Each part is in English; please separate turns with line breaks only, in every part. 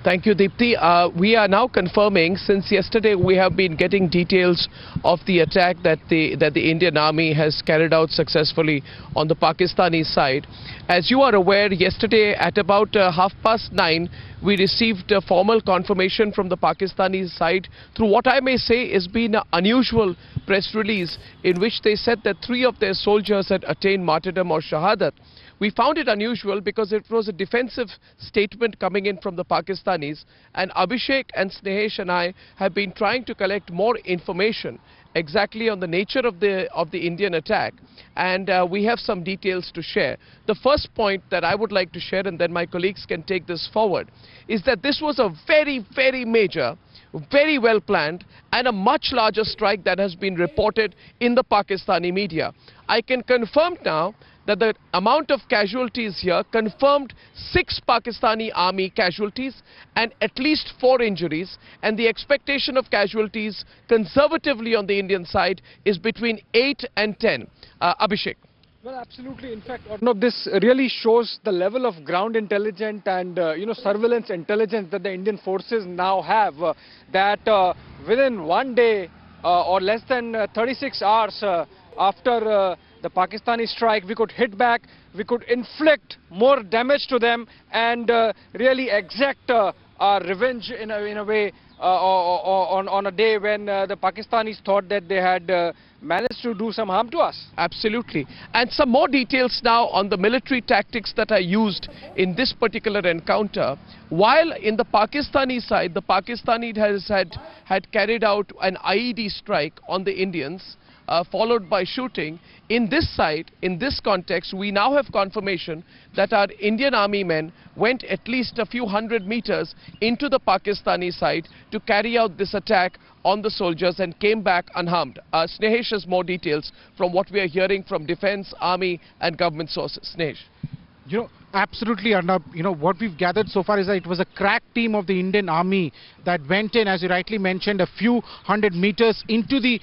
Thank you, Deepthi. We are now confirming, since yesterday we have been getting details of the attack that the Indian Army has carried out successfully on the Pakistani side. As you are aware, yesterday at about 9:30, we received a formal confirmation from the Pakistani side through what I may say has been an unusual press release in which they said that 3 of their soldiers had attained martyrdom or shahadat. We found it unusual because it was a defensive statement coming in from the Pakistanis, and Abhishek and Snehesh and I have been trying to collect more information exactly on the nature of the Indian attack, and we have some details to share. The first point that I would like to share, and then my colleagues can take this forward, is that this was a very, very major, very well planned and a much larger strike that has been reported in the Pakistani media. I can confirm now that the amount of casualties here confirmed 6 Pakistani army casualties and at least 4 injuries, and the expectation of casualties conservatively on the Indian side is between 8 and 10. Abhishek.
Well, absolutely. In fact, Arnab, this really shows the level of ground intelligence and surveillance intelligence that the Indian forces now have. That within one day or less than 36 hours after the Pakistani strike, we could hit back, we could inflict more damage to them, and really exact our revenge in a way on a day when the Pakistanis thought that they had managed to do some harm to us.
Absolutely. And some more details now on the military tactics that are used in this particular encounter. While in the Pakistani side, the Pakistani had carried out an IED strike on the Indians, followed by shooting. In this side, in this context, we now have confirmation that our Indian army men went at least a few hundred meters into the Pakistani side to carry out this attack on the soldiers and came back unharmed. Snehesh has more details from what we are hearing from defense, army and government sources. Snehesh.
Absolutely, Arnab. What we've gathered so far is that it was a crack team of the Indian Army that went in, as you rightly mentioned, a few hundred meters into the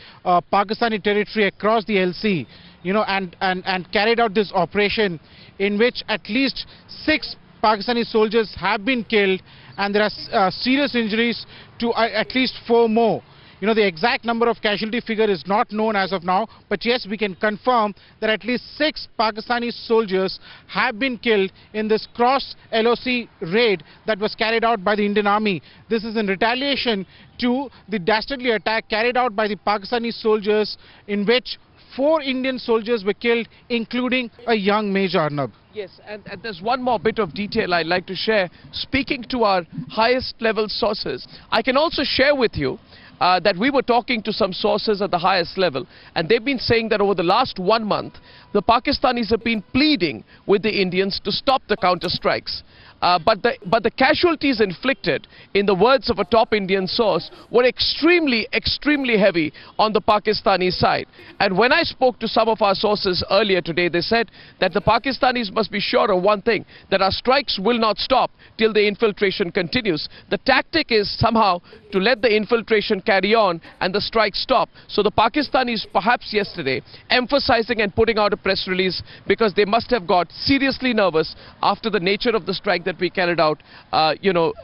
Pakistani territory across the LC, and carried out this operation in which at least 6 Pakistani soldiers have been killed, and there are serious injuries to at least 4 more. The exact number of casualty figure is not known as of now, but yes, we can confirm that at least 6 Pakistani soldiers have been killed in this cross LOC raid that was carried out by the Indian Army. This is in retaliation to the dastardly attack carried out by the Pakistani soldiers, in which 4 Indian soldiers were killed, including a young Major. Arnab.
Yes, and there's one more bit of detail I'd like to share. Speaking to our highest level sources, I can also share with you that we were talking to some sources at the highest level, and they've been saying that over the last 1 month, the Pakistanis have been pleading with the Indians to stop the counter strikes. But the casualties inflicted, in the words of a top Indian source, were extremely, extremely heavy on the Pakistani side. And when I spoke to some of our sources earlier today, they said that the Pakistanis must be sure of one thing, that our strikes will not stop till the infiltration continues. The tactic is somehow to let the infiltration carry on and the strikes stop. So the Pakistanis, perhaps yesterday, emphasizing and putting out a press release because they must have got seriously nervous after the nature of the strike that we carried out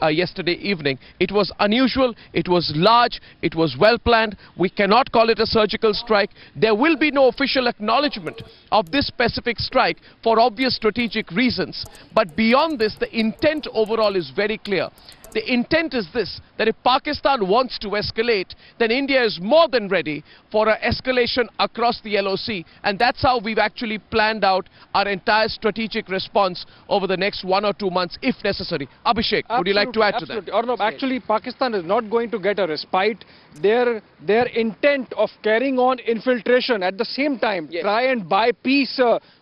yesterday evening. It was unusual, it was large, it was well planned. We cannot call it a surgical strike. There will be no official acknowledgement of this specific strike for obvious strategic reasons, but beyond this, the intent overall is very clear. The intent is this, that if Pakistan wants to escalate, then India is more than ready for an escalation across the LOC. And that's how we've actually planned out our entire strategic response over the next 1 or 2 months, if necessary. Abhishek, would you like to add to that?
Arnab, actually, Pakistan is not going to get a respite. Their intent of carrying on infiltration at the same time, try and buy peace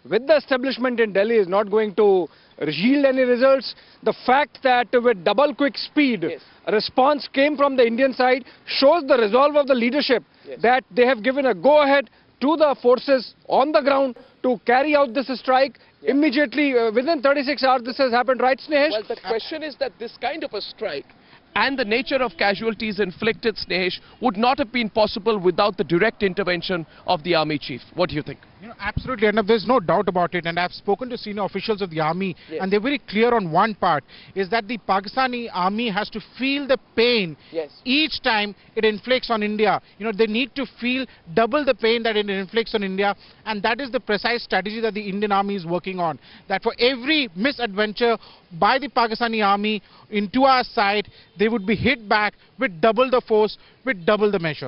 with the establishment in Delhi, is not going to yield any results. The fact that with double quick speed, a response came from the Indian side shows the resolve of the leadership, that they have given a go-ahead to the forces on the ground to carry out this strike. Immediately, within 36 hours, this has happened, right, Snehesh?
Well, the question is that this kind of a strike and the nature of casualties inflicted, Snehesh, would not have been possible without the direct intervention of the army chief. What do you think?
Absolutely, Arnab, there's no doubt about it, and I've spoken to senior officials of the army,
Yes.
and they're very clear on one part, is that the Pakistani army has to feel the pain
Yes.
each time it inflicts on India. They need to feel double the pain that it inflicts on India, and that is the precise strategy that the Indian army is working on. That for every misadventure by the Pakistani army into our side, they would be hit back with double the force, with double the measure.